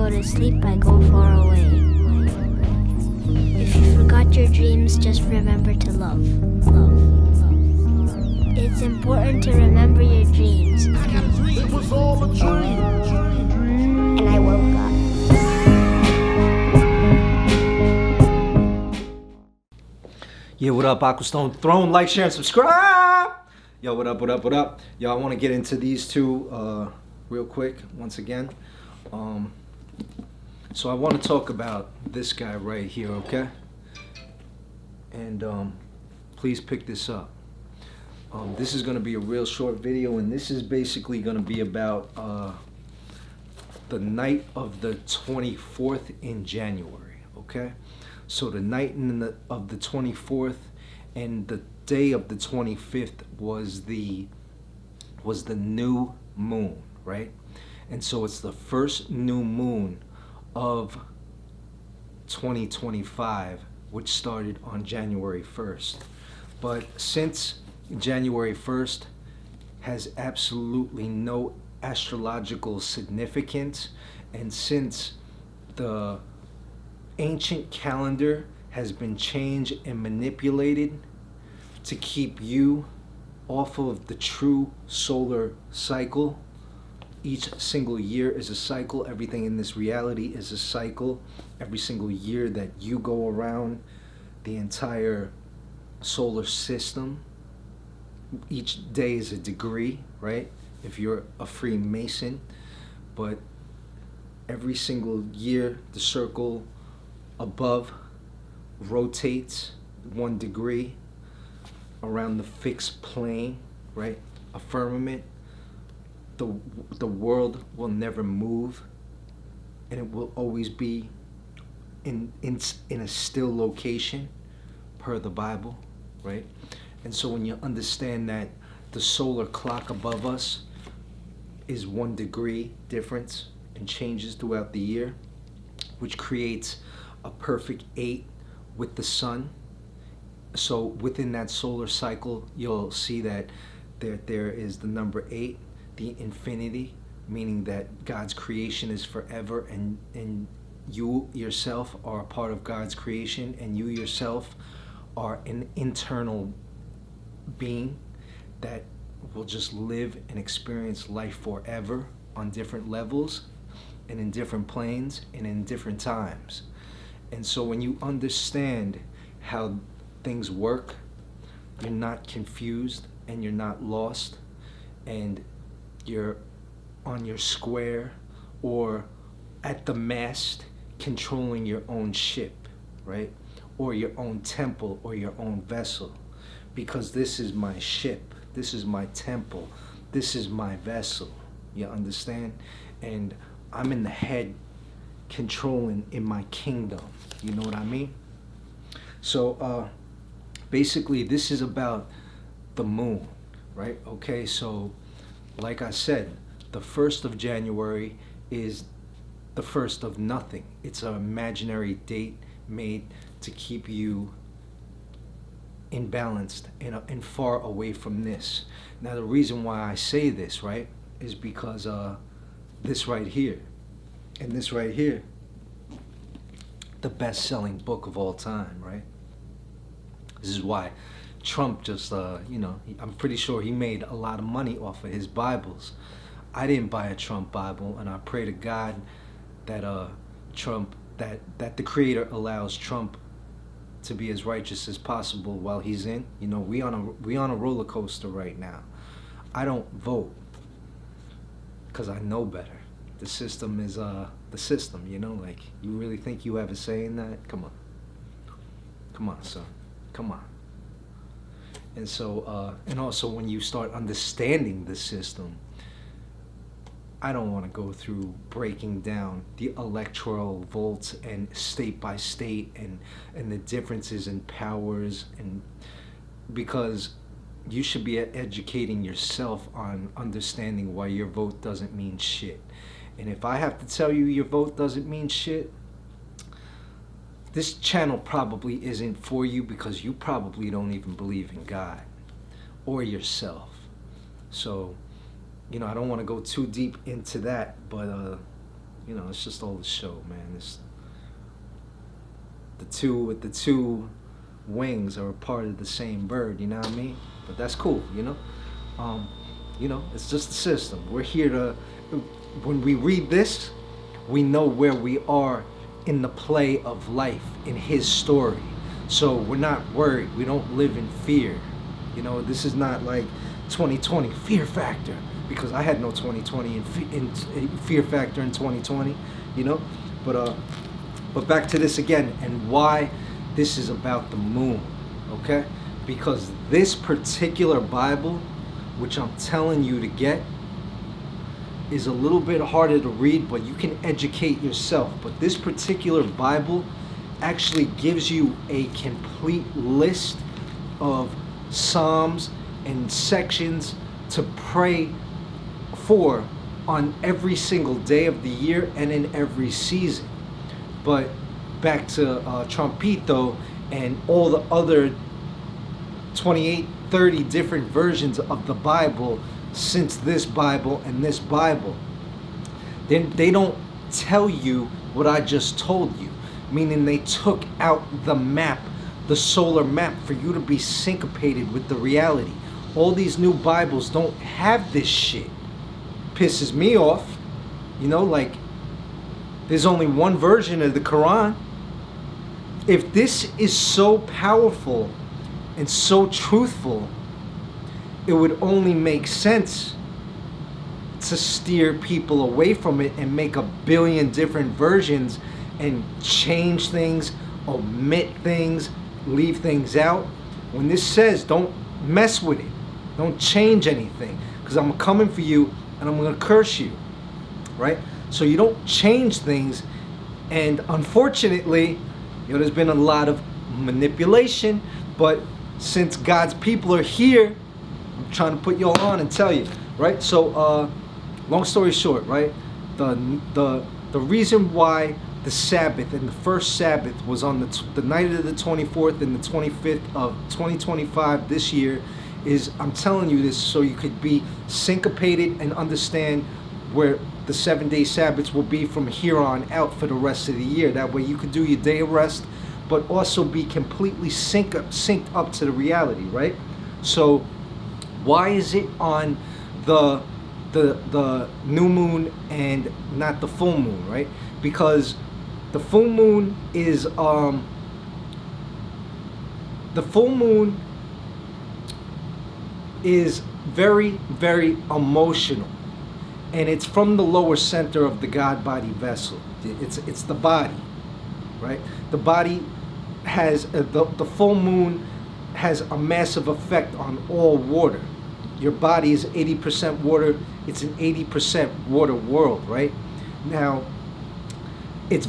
go to sleep, I go far away. If you forgot your dreams, just remember to love. It's important to remember your dreams. I got a dream. It was all a dream. And I woke up. Yeah, what up, AquaStoneThrone? Like, share, and subscribe. Yo, what up, what up, what up? Yo, I want to get into these two real quick once again. So I want to talk about this guy right here, okay? And please pick this up. This is going to be a real short video, and this is basically going to be about the night of the 24th in January, okay? So the night of the 24th and the day of the 25th was the new moon, right? And so it's the first new moon of 2025, which started on January 1st. But since January 1st has absolutely no astrological significance, and since the ancient calendar has been changed and manipulated to keep you off of the true solar cycle. Each single year is a cycle. Everything in this reality is a cycle. Every single year that you go around the entire solar system, each day is a degree, right? If you're a Freemason, but every single year the circle above rotates 1 degree around the fixed plane, right? A firmament. The world will never move, and it will always be in a still location per the Bible, right? And so when you understand that the solar clock above us is 1 degree difference and changes throughout the year, which creates a perfect 8 with the sun. So within that solar cycle, you'll see that there is the number 8, the infinity, meaning that God's creation is forever, and you yourself are a part of God's creation, and you yourself are an internal being that will just live and experience life forever on different levels and in different planes and in different times. And so when you understand how things work, you're not confused and you're not lost, and you're on your square or at the mast controlling your own ship, right? Or your own temple or your own vessel. Because this is my ship, this is my temple, this is my vessel. You understand? And I'm in the head controlling in my kingdom. You know what I mean? So basically this is about the moon, right? Okay, so like I said, the 1st of January is the first of nothing. It's an imaginary date made to keep you imbalanced and far away from this. Now the reason why I say this, right, is because this right here and this right here, the best-selling book of all time, right? This is why Trump just, I'm pretty sure he made a lot of money off of his Bibles. I didn't buy a Trump Bible, and I pray to God that that the Creator allows Trump to be as righteous as possible while he's in. You know, we on a roller coaster right now. I don't vote because I know better. The system is the system, you know. Like, you really think you have a say in that? Come on, son, come on. And so, and also when you start understanding the system, I don't want to go through breaking down the electoral votes and state by state and the differences in powers, and because you should be educating yourself on understanding why your vote doesn't mean shit. And if I have to tell you your vote doesn't mean shit, this channel probably isn't for you, because you probably don't even believe in God or yourself. So, you know, I don't want to go too deep into that, but You know, it's just all the show, man. It's the two with the two wings are a part of the same bird. You know what I mean? But that's cool. Um, it's just the system. We're here to. When we read this, we know where we are in the play of life in His story. So we're not worried. We don't live in fear. This is not like 2020 fear factor, because I had no 2020 in fear factor in 2020. But back to this again, and why this is about the moon, okay? Because this particular Bible, which I'm telling you to get, is a little bit harder to read, but you can educate yourself. But this particular Bible actually gives you a complete list of psalms and sections to pray for on every single day of the year and in every season. But back to Trumpito and all the other 28, 30 different versions of the Bible since this Bible and this Bible, then they don't tell you what I just told you, meaning they took out the map, the solar map, for you to be syncopated with the reality. All these new Bibles don't have this shit. Pisses me off. Like, there's only one version of the Quran. If this is so powerful and so truthful, it would only make sense to steer people away from it and make a billion different versions and change things, omit things, leave things out. When this says don't mess with it, don't change anything, because I'm coming for you and I'm going to curse you, right? So you don't change things. And unfortunately, there's been a lot of manipulation, but since God's people are here, I'm trying to put you all on and tell you, right? So long story short, right, the reason why the Sabbath and the first Sabbath was on the night of the 24th and the 25th of 2025 this year is, I'm telling you this so you could be syncopated and understand where the 7-day Sabbaths will be from here on out for the rest of the year. That way you could do your day of rest, but also be completely synced up to the reality, right? So why is it on the new moon and not the full moon, right? Because the full moon is very, very emotional, and it's from the lower center of the God body vessel. It's the body, right? The body has the full moon has a massive effect on all water. Your body is 80% water. It's an 80% water world, right? Now, it's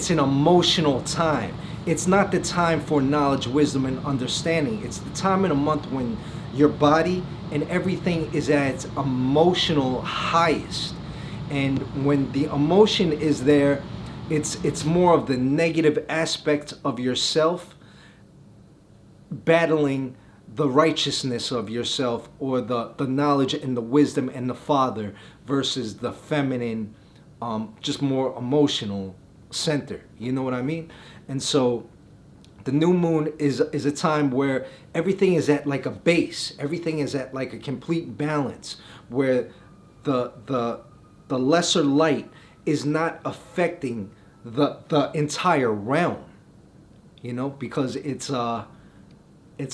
an emotional time. It's not the time for knowledge, wisdom, and understanding. It's the time in a month when your body and everything is at its emotional highest. And when the emotion is there, it's more of the negative aspect of yourself battling the righteousness of yourself, or the knowledge and the wisdom and the Father, versus the feminine, just more emotional center. You know what I mean? And so the new moon is a time where everything is at like a base. Everything is at like a complete balance, where the lesser light is not affecting the entire realm. Because it's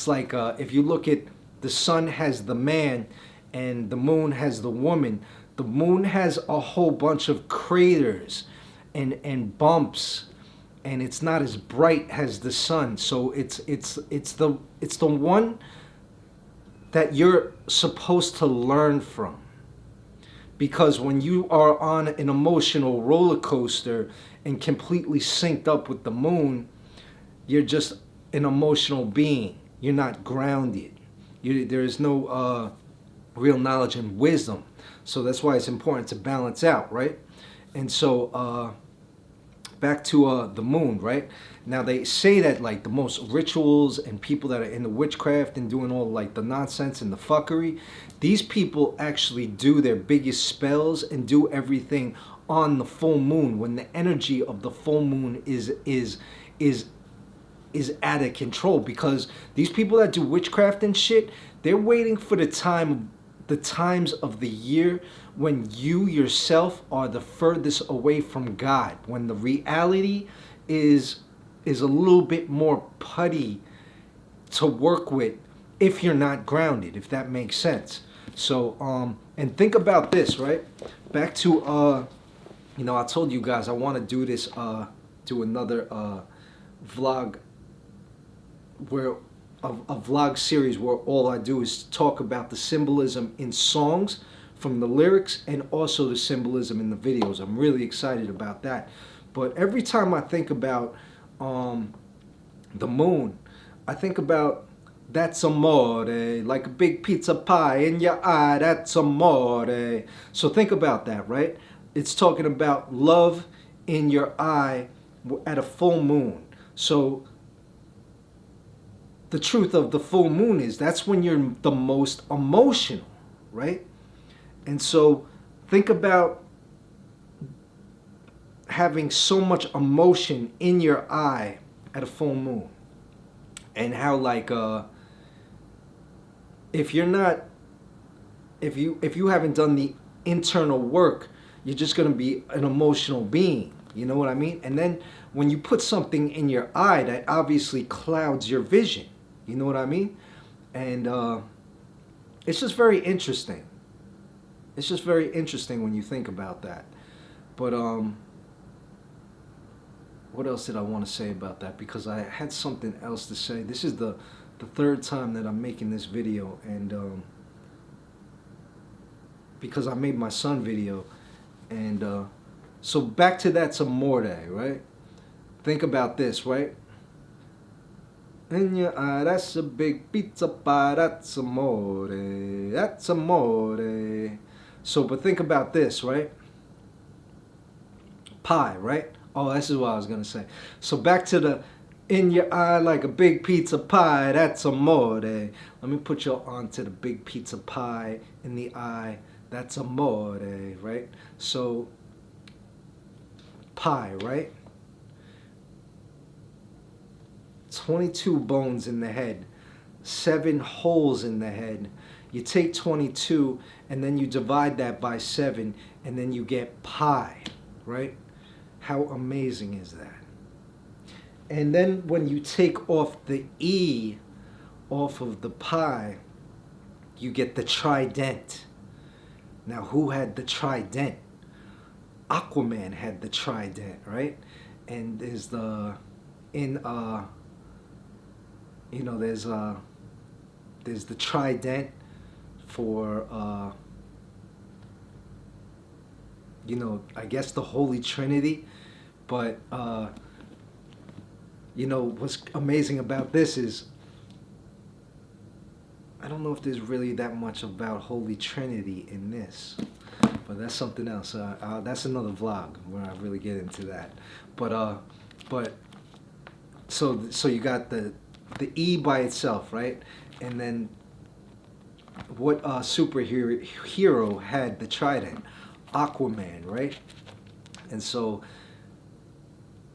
like if you look at the sun has the man and the moon has the woman. The moon has a whole bunch of craters and bumps, and it's not as bright as the sun. So it's the one that you're supposed to learn from. Because when you are on an emotional roller coaster and completely synced up with the moon, you're just an emotional being. You're not grounded. There is no real knowledge and wisdom. So that's why it's important to balance out, right? And so back to the moon, right? Now they say that like the most rituals and people that are into witchcraft and doing all like the nonsense and the fuckery, these people actually do their biggest spells and do everything on the full moon, when the energy of the full moon is out of control, because these people that do witchcraft and shit, they're waiting for the times of the year when you yourself are the furthest away from God, when the reality is a little bit more putty to work with if you're not grounded, if that makes sense. So and think about this, right? Back to I told you guys I want to do this do another vlog where a vlog series where all I do is talk about the symbolism in songs from the lyrics and also the symbolism in the videos. I'm really excited about that. But every time I think about the moon, I think about that's amore, like a big pizza pie in your eye, that's amore. So think about that, right? It's talking about love in your eye at a full moon. So the truth of the full moon is that's when you're the most emotional, right? And so think about having so much emotion in your eye at a full moon, and how like if you haven't done the internal work, you're just going to be an emotional being, you know what I mean? And then when you put something in your eye, that obviously clouds your vision, you know what I mean? And it's just very interesting. It's just very interesting when you think about that. But what else did I want to say about that? Because I had something else to say. This is the third time that I'm making this video, and because I made my son video, and so back to that's amore, right? Think about this, right? In your eye, that's a big pizza pie, that's amore, that's amore. So, but think about this, right? Pie, right? Oh, this is what I was gonna say. So back to the in your eye like a big pizza pie, that's amore. Let me put you on to the big pizza pie in the eye, that's amore, right? So pie, right? 22 bones in the head, 7 holes in the head. You take 22 and then you divide that by 7 and then you get pie, right? How amazing is that? And then when you take off the E off of the pie, you get the trident. Now, who had the trident? Aquaman had the trident, right? And there's the there's the trident for I guess the Holy Trinity. But what's amazing about this is I don't know if there's really that much about Holy Trinity in this, but that's something else. That's another vlog where I really get into that. But so you got the E by itself, right? And then what superhero had the trident? Aquaman, right? And so,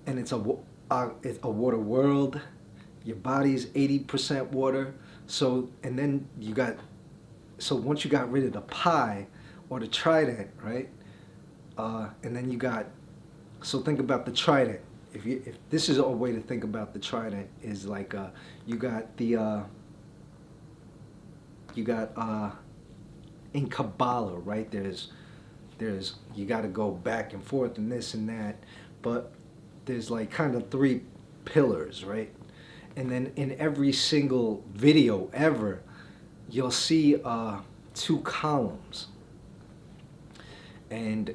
and it's a water world. Your body's 80% water. So, and then you got, so once you got rid of the pie or the trident, right? And then you got, so think about the trident. If this is a way to think about the trident, is like you got the in Kabbalah, right? There's you got to go back and forth and this and that, but there's like kind of 3 pillars, right? And then in every single video ever, you'll see 2 columns, and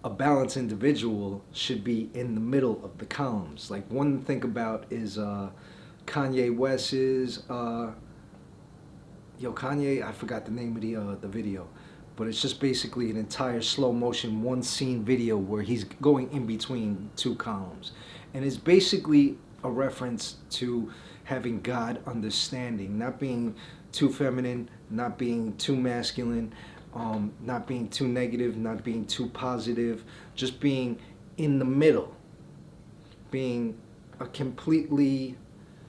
a balanced individual should be in the middle of the columns. Like one to think about is Kanye West's Kanye, I forgot the name of the video, but it's just basically an entire slow motion 1 scene video where he's going in between 2 columns, and it's basically a reference to having God understanding, not being too feminine, not being too masculine, not being too negative, not being too positive, just being in the middle, being a completely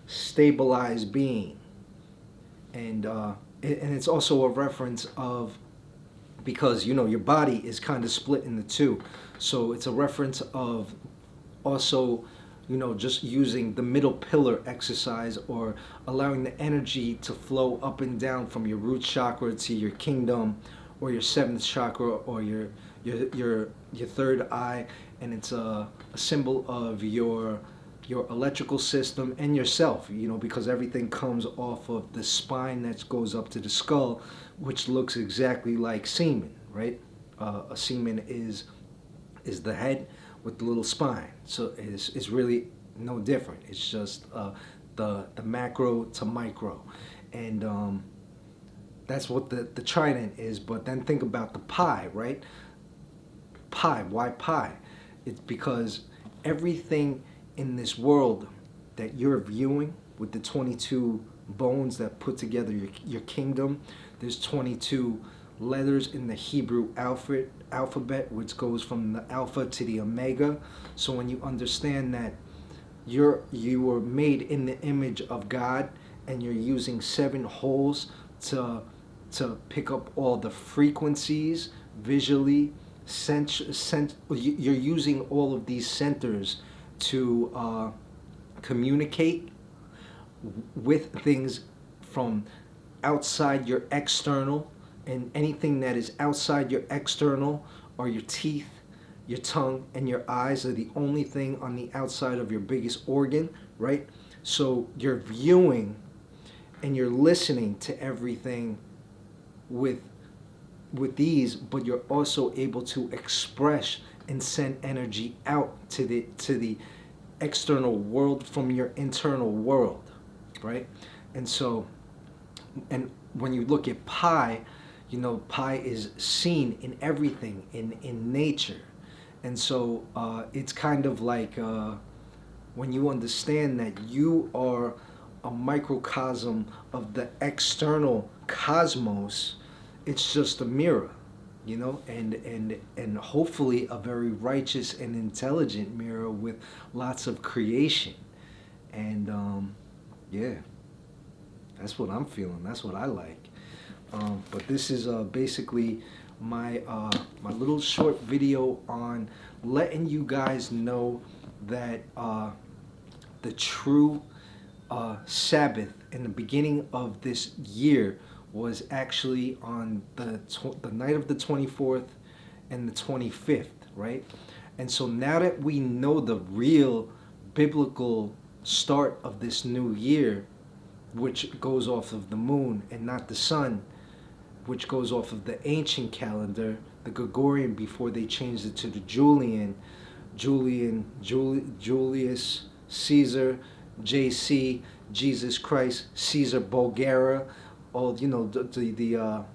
stabilized being. And it's also a reference of, because your body is kind of split into two, so it's a reference of also just using the middle pillar exercise, or allowing the energy to flow up and down from your root chakra to your kingdom, or your seventh chakra, or your third eye. And it's a symbol of your electrical system and yourself, because everything comes off of the spine that goes up to the skull, which looks exactly like semen, right? A semen is the head with the little spine, so it's really no different. It's just the macro to micro, and that's what the trident is. But then think about the pie, right? Pie. Why pie? It's because everything in this world that you're viewing, with the 22 bones that put together your kingdom, there's 22 letters in the Hebrew alphabet, which goes from the alpha to the omega. So when you understand that you were made in the image of God, and you're using 7 holes to pick up all the frequencies visually, you're using all of these centers to communicate with things from outside your external, and anything that is outside your external, or your teeth, your tongue, and your eyes, are the only thing on the outside of your biggest organ, right? So you're viewing and you're listening to everything with these, but you're also able to express and send energy out to the external world from your internal world, right? And so, and when you look at pi, pi is seen in everything, in nature. And so it's kind of like when you understand that you are a microcosm of the external cosmos, it's just a mirror, and hopefully a very righteous and intelligent mirror with lots of creation. And yeah, that's what I'm feeling. That's what I like. But this is basically my little short video on letting you guys know that the true Sabbath in the beginning of this year was actually on the night of the 24th and the 25th, right? And so now that we know the real biblical start of this new year, which goes off of the moon and not the sun, which goes off of the ancient calendar, the Gregorian, before they changed it to the Julius Caesar, JC, Jesus Christ, Caesar Bulgaria, all the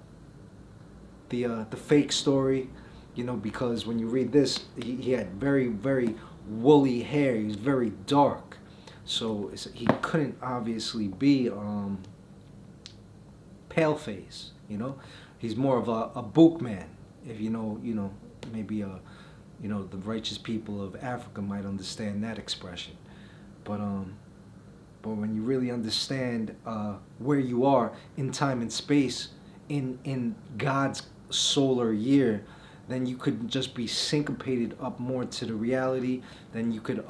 fake story, because when you read this, he had very, very woolly hair. He was very dark, so he couldn't obviously be pale face. He's more of a book man. If maybe the righteous people of Africa might understand that expression. But when you really understand where you are in time and space in God's solar year, then you could just be syncopated up more to the reality. Then you could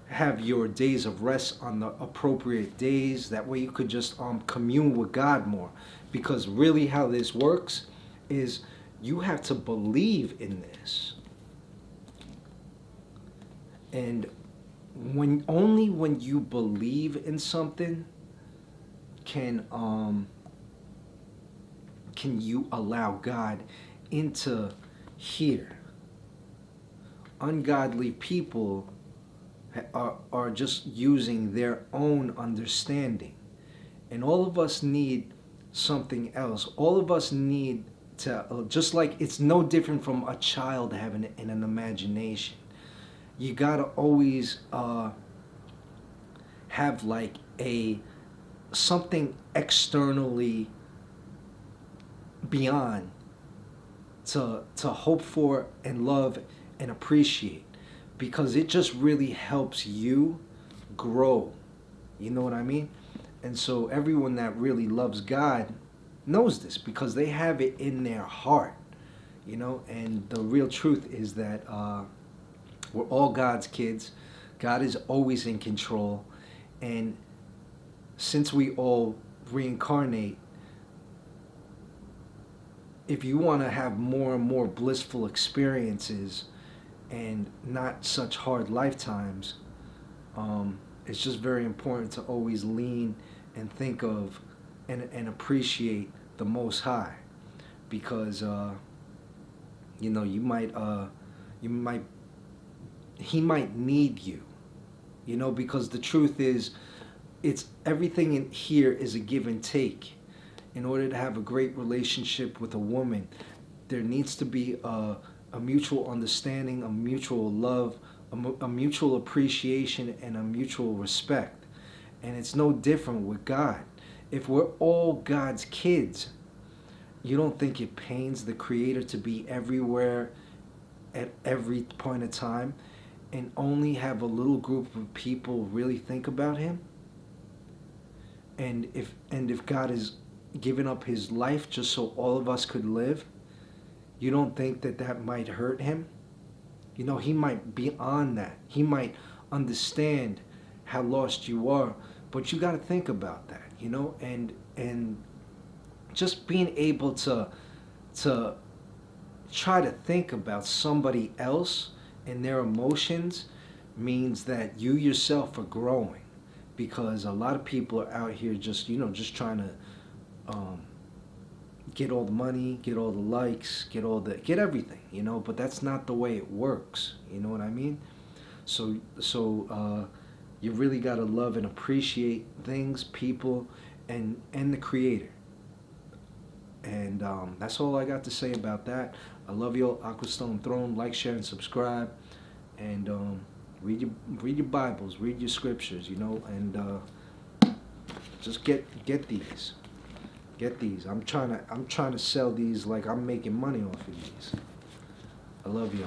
have your days of rest on the appropriate days. That way you could just commune with God more. Because really how this works is you have to believe in this. And only when you believe in something can you allow God into here. Ungodly people are just using their own understanding. And all of us need something else. All of us need to, just like it's no different from a child having an imagination. You gotta always have like something externally beyond to hope for and love and appreciate, because it just really helps you grow. You know what I mean? And so everyone that really loves God knows this because they have it in their heart, you know. And the real truth is that we're all God's kids. God is always in control. And since we all reincarnate, if you want to have more and more blissful experiences and not such hard lifetimes, it's just very important to always lean and think of and appreciate the Most High, because you know, he might need you, you know, because the truth is, it's everything in here is a give and take. In order to have a great relationship with a woman, there needs to be a mutual understanding, a mutual love, a mutual appreciation, and a mutual respect. And it's no different with God. If we're all God's kids, you don't think it pains the Creator to be everywhere at every point of time and only have a little group of people really think about Him? And if God is giving up His life just so all of us could live, you don't think that that might hurt Him? You know, He might be on that. He might understand how lost you are, but you got to think about that, you know. And just being able to try to think about somebody else and their emotions means that you yourself are growing, because a lot of people are out here just, you know, just trying to get all the money, get all the likes, get everything, you know. But that's not the way it works. You know what I mean? So you really got to love and appreciate things, people, and the Creator. And that's all I got to say about that. I love you all. AquaStoneThrone. Like, share, and subscribe. And read your Bibles, read your scriptures, you know, and just get these. Get these. I'm trying to sell these like I'm making money off of these. I love y'all.